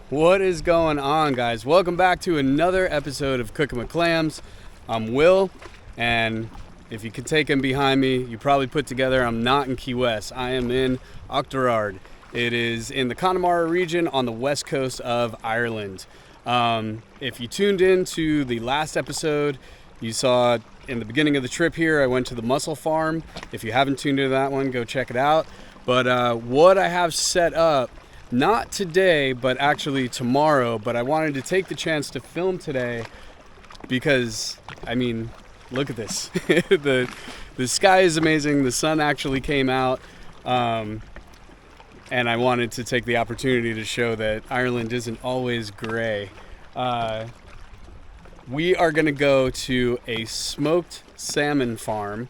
What is going on, guys? Welcome back to another episode of Cooking with Clams. I'm Will, and if you can take him behind me, you probably put together I'm not in Key West. I am in Oughterard. It is in the Connemara region on the west coast of Ireland. If you tuned in to the last episode, you saw in the beginning of the trip here, I went to the mussel farm. If you haven't tuned into that one, go check it out. But what I have set up, not today, but actually tomorrow, but I wanted to take the chance to film today because, I mean, look at this. The sky is amazing. The sun actually came out, and I wanted to take the opportunity to show that Ireland isn't always gray. We are going to go to a smoked salmon farm,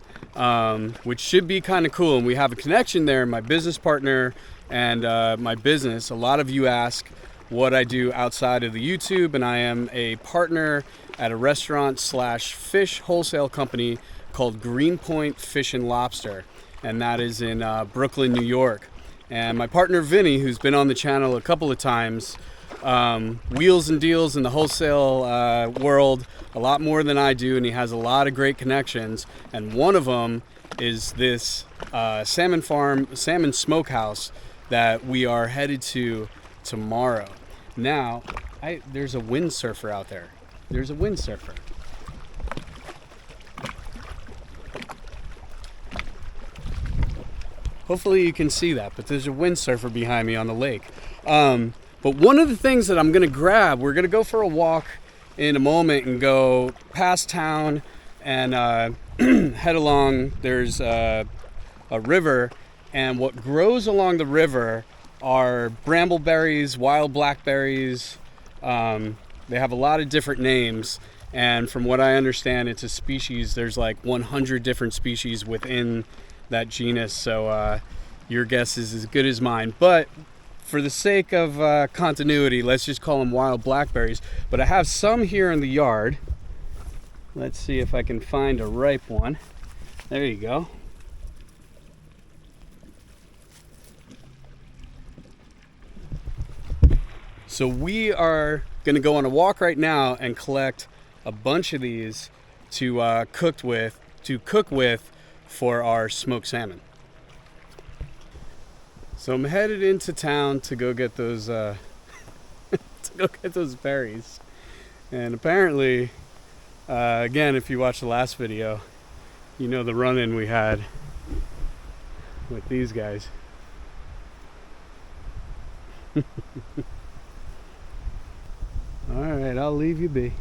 which should be kind of cool, and we have a connection there. My business partner and my business, a lot of you ask what I do outside of the YouTube, and I am a partner at a restaurant / fish wholesale company called Greenpoint Fish and Lobster, and that is in Brooklyn, New York. And my partner Vinny, who's been on the channel a couple of times, wheels and deals in the wholesale world a lot more than I do, and he has a lot of great connections, and one of them is this salmon smokehouse that we are headed to tomorrow. Now, there's a windsurfer out there. There's a windsurfer. Hopefully you can see that, but there's a windsurfer behind me on the lake. But one of the things that I'm gonna grab, we're gonna go for a walk in a moment and go past town and head along. There's a river, and what grows along the river are brambleberries, wild blackberries. They have a lot of different names, and from what I understand, it's a species. There's like 100 different species within that genus, so your guess is as good as mine. But for the sake of continuity, let's just call them wild blackberries. But I have some here in the yard. Let's see if I can find a ripe one. There you go. So we are going to go on a walk right now and collect a bunch of these to cook with for our smoked salmon. So I'm headed into town to go get those berries. And apparently, again, if you watched the last video, you know the run-in we had with these guys. All right, I'll leave you be.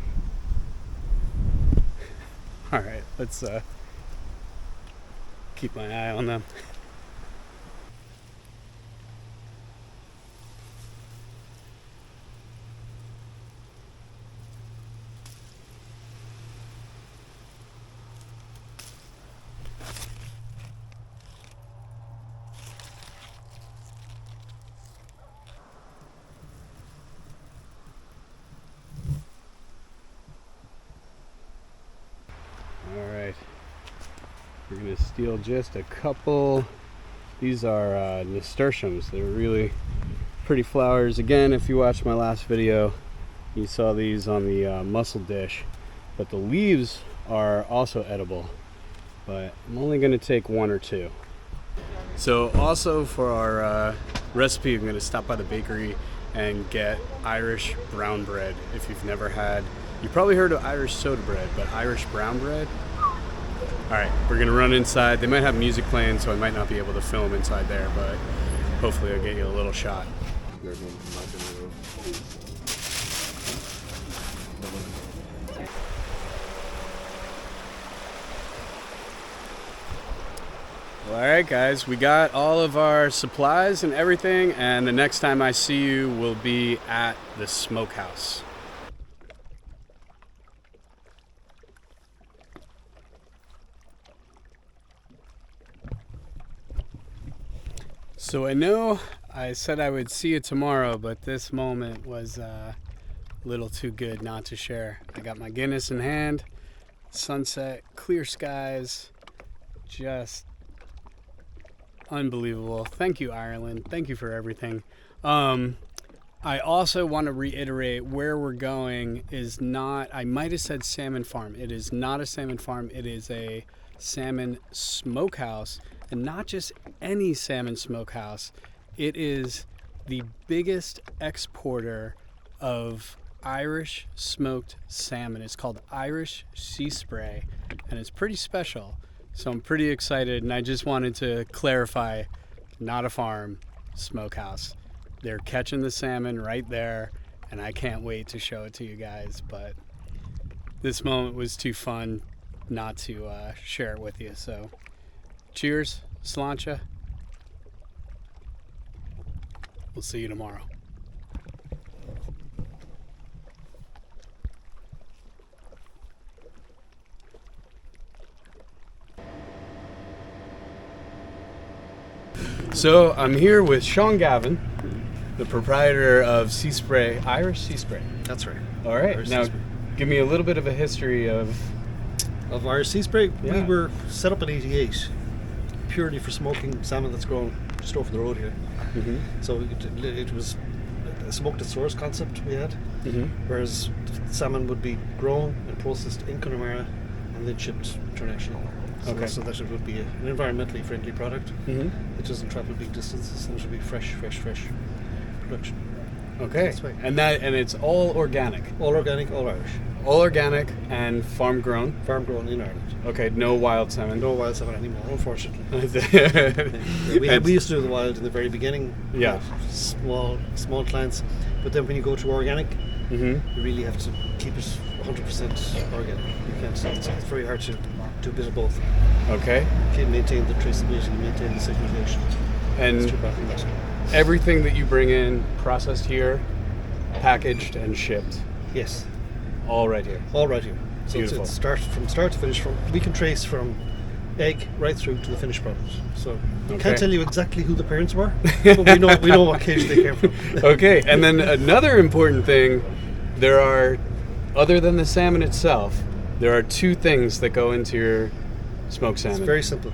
All right, let's keep my eye on them. Alright, we're going to steal just a couple. These are nasturtiums. They're really pretty flowers. Again, if you watched my last video, you saw these on the mussel dish. But the leaves are also edible. But I'm only going to take one or two. So also for our recipe, I'm going to stop by the bakery and get Irish brown bread. If you've never had, you probably heard of Irish soda bread, but Irish brown bread. All right, we're gonna run inside. They might have music playing, so I might not be able to film inside there, but hopefully I'll get you a little shot. All right, guys, we got all of our supplies and everything, and the next time I see you will be at the smokehouse. So I know I said I would see you tomorrow, but this moment was a little too good not to share. I got my Guinness in hand, sunset, clear skies, just unbelievable. Thank you, Ireland. Thank you for everything. I also want to reiterate where we're going is not, I might have said salmon farm. It is not a salmon farm. It is a salmon smokehouse, and not just any salmon smokehouse. It is the biggest exporter of Irish smoked salmon. It's called Irish Seaspray, and it's pretty special. So I'm pretty excited, and I just wanted to clarify, not a farm, smokehouse. They're catching the salmon right there, and I can't wait to show it to you guys. But this moment was too fun not to share it with you. So cheers, sláinte. We'll see you tomorrow. So I'm here with Sean Gavin, the proprietor of Seaspray, Irish Seaspray. That's right. All right. Irish Now, Seaspray. give me a little bit of a history of Irish Seaspray. Yeah. We were set up in '88 purely for smoking salmon that's grown just over the road here. Mm-hmm. So it was a smoked at source concept we had, Mm-hmm. whereas salmon would be grown and processed in Connemara and then shipped internationally. Okay. So that it would be an environmentally friendly product. Mm-hmm. It doesn't travel big distances, and it should be fresh production. Okay. That's right. And it's all organic. All organic, all Irish. All organic and farm grown. Farm grown in Ireland. Okay, no wild salmon. No wild salmon anymore, unfortunately. And- We used to do the wild in the very beginning. Yeah. Small clients, but then when you go to organic, Mhm. you really have to keep it 100% organic. You can't. It's very hard to do a bit of both. Okay. You can't maintain the traceability, maintain the segmentation. And It's too bad for that. everything that you bring in, processed here, packaged and shipped, Yes, all right here. all right here. So Beautiful. it's from start to finish. We can trace from egg right through to the finished product. So Okay. can't tell you exactly who the parents were, but we know what cage they came from. Okay, and then another important thing, there are, other than the salmon itself, there are two things that go into your smoked salmon. It's very simple.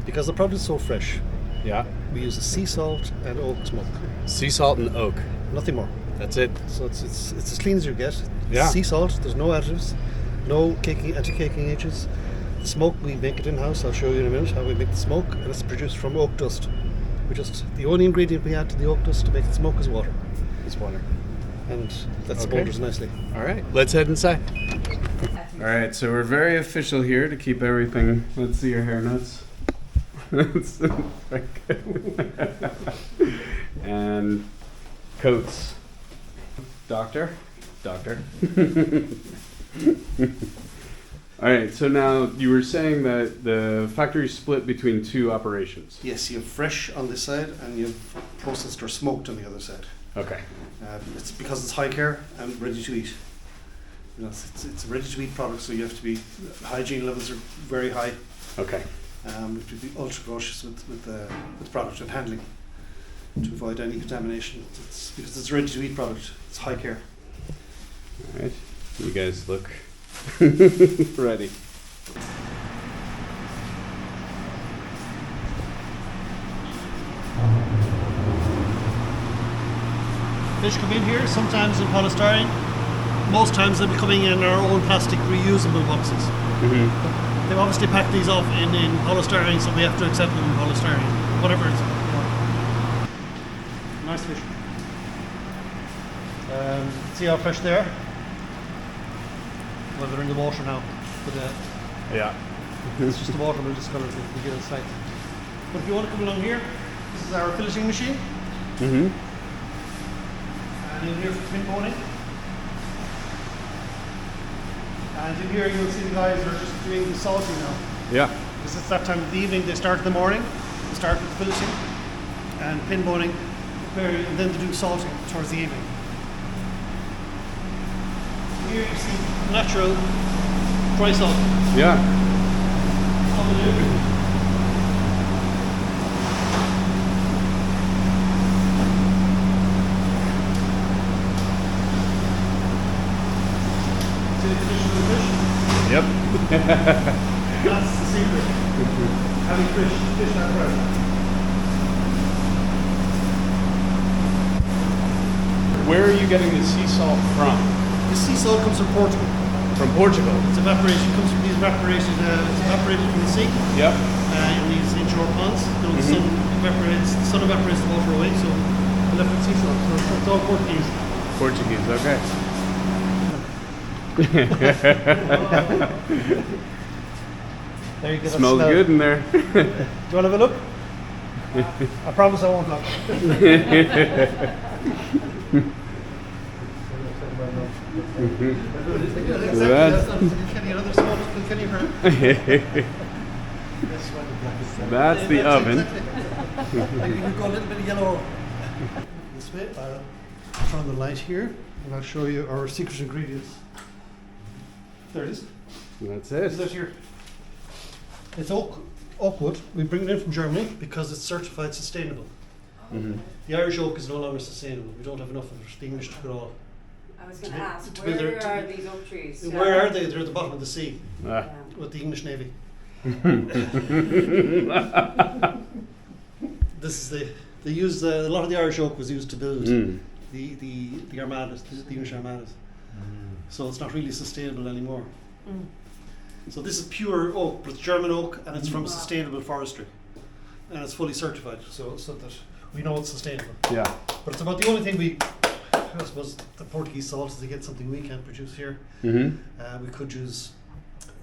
Because the product is so fresh, Yeah, we use a sea salt and oak smoke. sea salt and oak. Nothing more. That's it. So it's as clean as you get. It's Yeah. sea salt, there's no additives, no anti-caking agents. The smoke, we make it in-house. I'll show you in a minute how we make the smoke, and it's produced from oak dust. The only ingredient we add to the oak dust to make the smoke is water. It's water. And that Okay. smolders nicely. All right, let's head inside. All right, so we're very official here to keep everything. Let's see your hair nuts. And coats. Doctor. All right, so now you were saying that the factory split between two operations. Yes, you have fresh on this side, and you have processed or smoked on the other side. Okay. It's because it's high care and ready to eat. You know, it's a ready to eat product, so you have to be, hygiene levels are very high. Okay. We have to be ultra cautious with product and handling to avoid any contamination. Because it's a ready to eat product, it's high care. All right. You guys look ready. Fish come in here, sometimes in polystyrene. Most times they'll be coming in our own plastic reusable boxes. Mm-hmm. They obviously pack these off in polystyrene, so we have to accept them in polystyrene. Whatever it's. Nice fish. See how fresh they are? Well, they're in the water now, but Yeah. it's just the water we'll just gonna get inside. But if you want to come along here, this is our filleting machine. Mm-hmm. And in here for pin boning. And in here you'll see the guys are just doing the salting now. Yeah. Because it's that time of the evening, they start in the morning, they start with filleting and pin boning, and then they do salting towards the evening. Here you see natural dry salt. Yeah. See the condition of the fish? Yep. That's the secret. Having fish that fresh. where are you getting the sea salt from? The sea salt comes from Portugal. From Portugal. It's evaporation. It comes from these evaporated. It's evaporated from the sea. Yep. In these inshore ponds. You know, the sun evaporates the water away, so we left with sea salt. So it's all Portuguese. Portuguese, okay. There you go. Smells good in there. Do you want to have a look? I promise I won't look. That's the oven. You can go a little bit of yellow this way. I'll turn the light here and I'll show you our secret ingredients. There it is. That's Is it. that here? It's oak wood. We bring it in from Germany because it's certified sustainable. The Irish oak is no longer sustainable. We don't have enough of it. The English took it all. I was going to ask, to be there- where are these oak trees? Where are they? They're at the bottom of the sea Ah. with the English Navy. This is they use a lot of the Irish oak was used to build the armadas, the English armadas. So it's not really sustainable anymore. So this is pure oak, but it's German oak and it's from sustainable forestry, and it's fully certified, so that we know it's sustainable. Yeah. But it's about the only thing I suppose the Portuguese salt is to get something we can't produce here. Mm-hmm. We could use.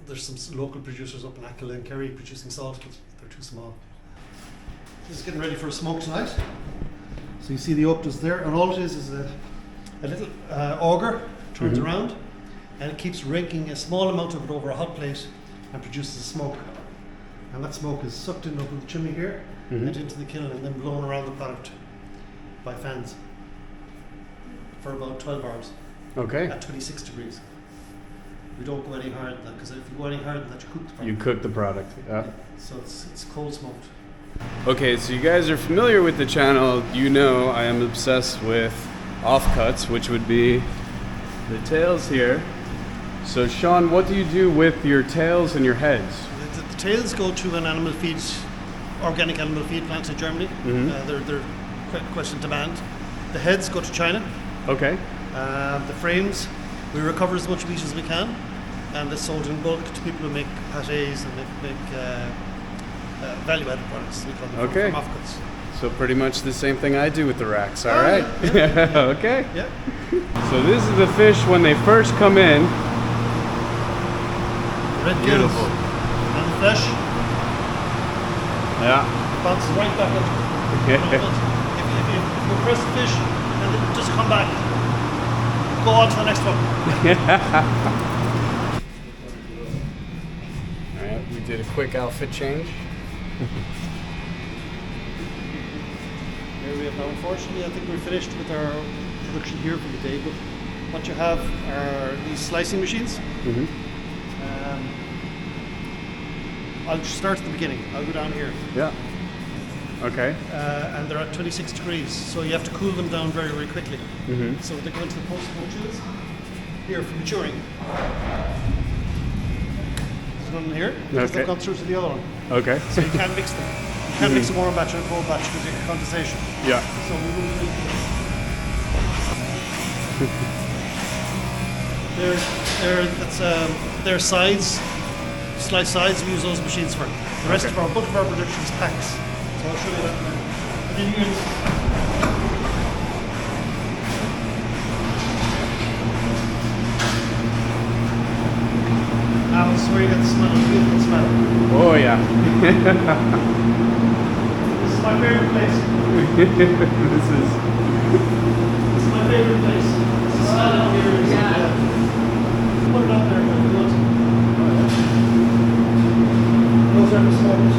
There's some local producers up in Ackle and Kerry producing salt, but they're too small. This is getting ready for a smoke tonight. So you see the oak just there, and all it is a little auger turns around, and it keeps raking a small amount of it over a hot plate and produces a smoke. And that smoke is sucked in over the chimney here and into the kiln, and then blown around the product by fans for about 12 hours Okay. at 26 degrees. We don't go any higher than that, because if you go any higher than that, you cook the product. You cook the product. Yeah. So it's cold smoked. Okay, so you guys are familiar with the channel. You know I am obsessed with offcuts, which would be the tails here. So Sean, what do you do with your tails and your heads? The tails go to an animal feed, organic animal feed plant in Germany. They're quite in demand. The heads go to China. Okay. The frames, we recover as much meat as we can, and it's sold in bulk to people who make pâtés and make value-added products. We call them Okay. from offcuts. So pretty much the same thing I do with the racks. All right. Okay. Yeah. So this is the fish when they first come in. Red gills Beautiful. and the flesh Yeah. bounces right back into it. If you press the fish and it just come back, go on to the next one. All right. We did a quick outfit change. Here we have now, unfortunately, I think we're finished with our production here for the day, but what you have are these slicing machines. I'll just start at the beginning. I'll go down here. Yeah. Okay. And they're at 26 degrees, so you have to cool them down very, very quickly. So they go into the post-smoke chills here for maturing. There's none here, because Okay. they've gone through to the other one. Okay. So you can't mix them. You can't mix a warm batch and a cold batch because you get condensation. Yeah. So we will do they're sides, sliced sides. We use those machines for. The rest of our bulk of our production is packs. So I'll show you that now. And then you now this is where you get the smell, the beautiful smell. Oh yeah. This is my favorite place. This is. This is my favorite place. The smell out here is put it up there if you want. Those are the smokes.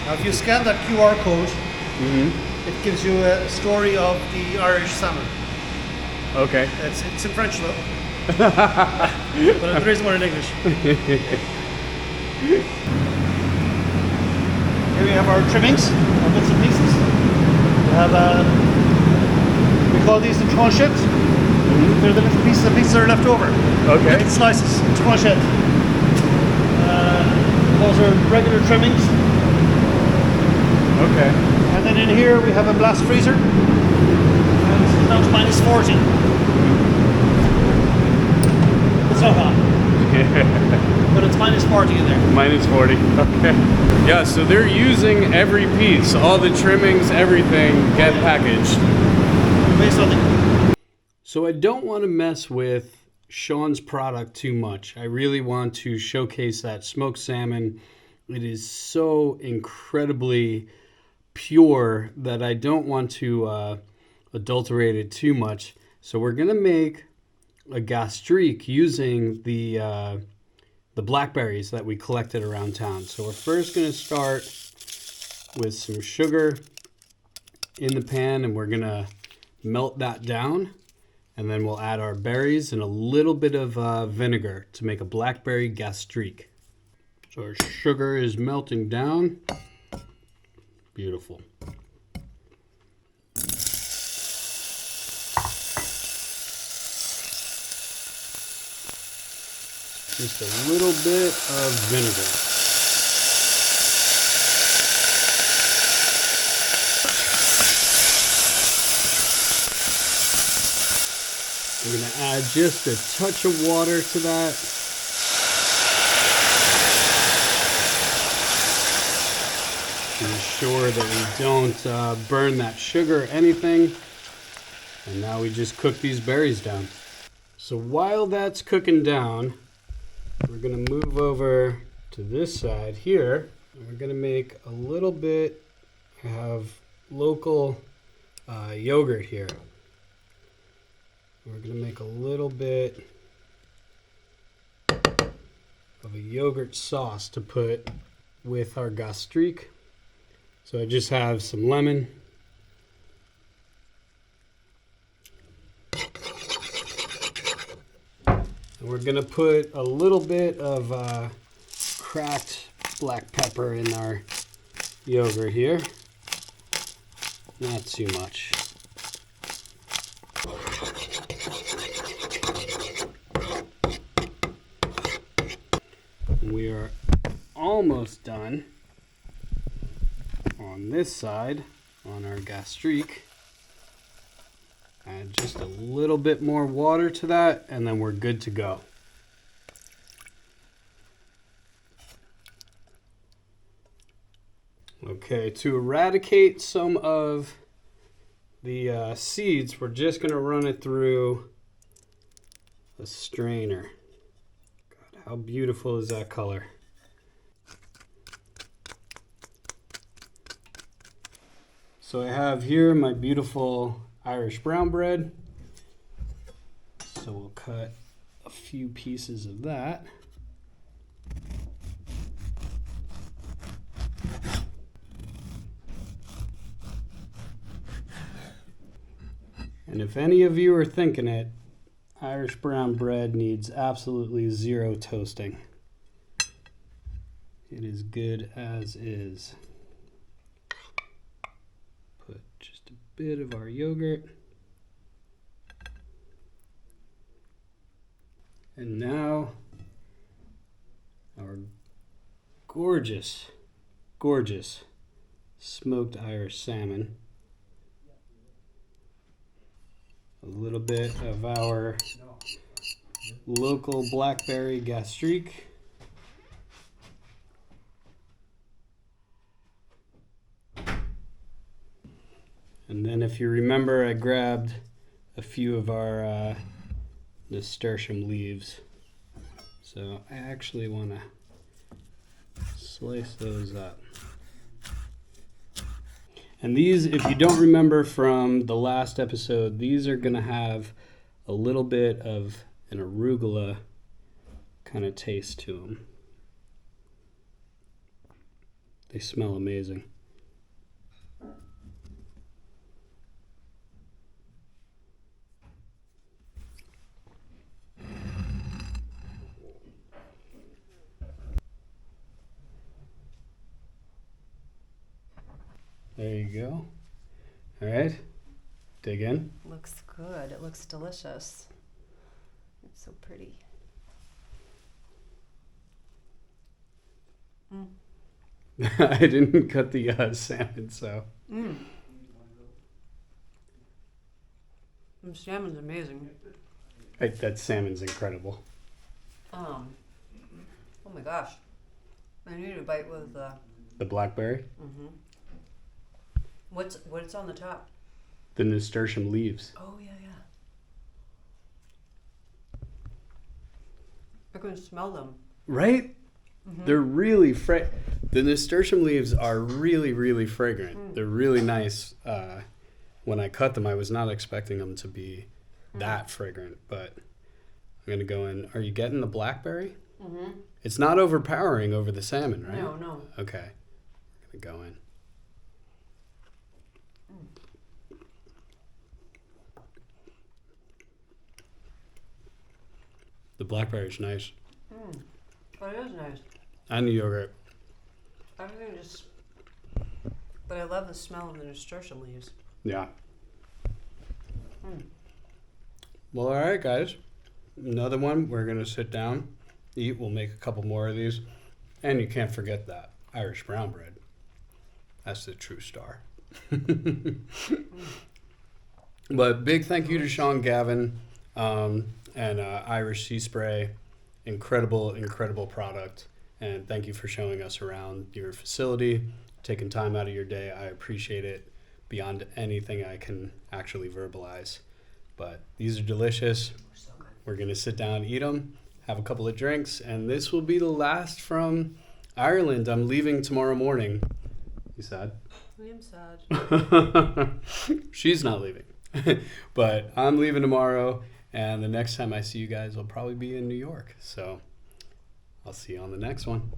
Now if you scan that QR code, it gives you a story of the Irish salmon. Okay. It's in French though. But there is one in English. Here we have our trimmings, our bits and pieces. We have we call these the tranchettes. They're the little pieces that are left over. Okay. Little slices, tranchette. those are regular trimmings. Okay. And then in here we have a blast freezer. And it's down to minus 40. It's not hot, but it's minus 40 in there. Minus 40. Okay. Yeah, so they're using every piece, all the trimmings, everything get packaged. Based on the... So I don't want to mess with Sean's product too much. I really want to showcase that smoked salmon. It is so incredibly pure that I don't want to adulterate it too much. So we're gonna make a gastrique using the blackberries that we collected around town. So we're first gonna start with some sugar in the pan, and we're gonna melt that down, and then we'll add our berries and a little bit of vinegar to make a blackberry gastrique. So our sugar is melting down. Beautiful. Just a little bit of vinegar. I'm going to add just a touch of water to that. To ensure that we don't burn that sugar or anything. And now we just cook these berries down. So while that's cooking down, we're going to move over to this side here. And we're going to make a little bit of local yogurt here. We're going to make a little bit of a yogurt sauce to put with our gastrique. So I just have some lemon. And we're going to put a little bit of cracked black pepper in our yogurt here. Not too much. We are almost done on this side on our gastrique. Add just a little bit more water to that, and then we're good to go. Okay, to eradicate some of the seeds, we're just going to run it through a strainer. God, how beautiful is that color? So I have here my beautiful Irish brown bread. So we'll cut a few pieces of that. And if any of you are thinking it, Irish brown bread needs absolutely zero toasting. It is good as is. Put just a bit of our yogurt. And now our gorgeous, gorgeous smoked Irish salmon. A little bit of our local Blackberry Gastrique. And then if you remember, I grabbed a few of our nasturtium leaves. So I actually want to slice those up. And these, if you don't remember from the last episode, these are going to have a little bit of an arugula kind of taste to them. They smell amazing. There you go. All right, dig in. Looks good. It looks delicious. It's so pretty. Mm. I didn't cut the salmon, so. The salmon's amazing. That salmon's incredible. Oh my gosh. I need a bite with The blackberry, what's on the top? the nasturtium leaves. Oh yeah. I can smell them. Right? They're really the nasturtium leaves are really, really fragrant. They're really nice. When I cut them, I was not expecting them to be that fragrant, but I'm going to go in. Are you getting the blackberry? It's not overpowering over the salmon, right? No. Okay. I'm going to go in. The blackberry's nice. But it is nice. And the yogurt. Everything just. But I love the smell of the nasturtium leaves. Yeah. Well, all right, guys. Another one. We're going to sit down, eat. We'll make a couple more of these. And you can't forget that Irish brown bread. That's the true star. But big thank you to Sean Gavin and Irish Seaspray. Incredible product. And thank you for showing us around your facility, taking time out of your day. I appreciate it beyond anything I can actually verbalize. But these are delicious. So good. We're going to sit down, eat them, have a couple of drinks, and this will be the last from Ireland. I'm leaving tomorrow morning. You sad? I am sad. She's not leaving. But I'm leaving tomorrow, and the next time I see you guys will probably be in New York. So I'll see you on the next one.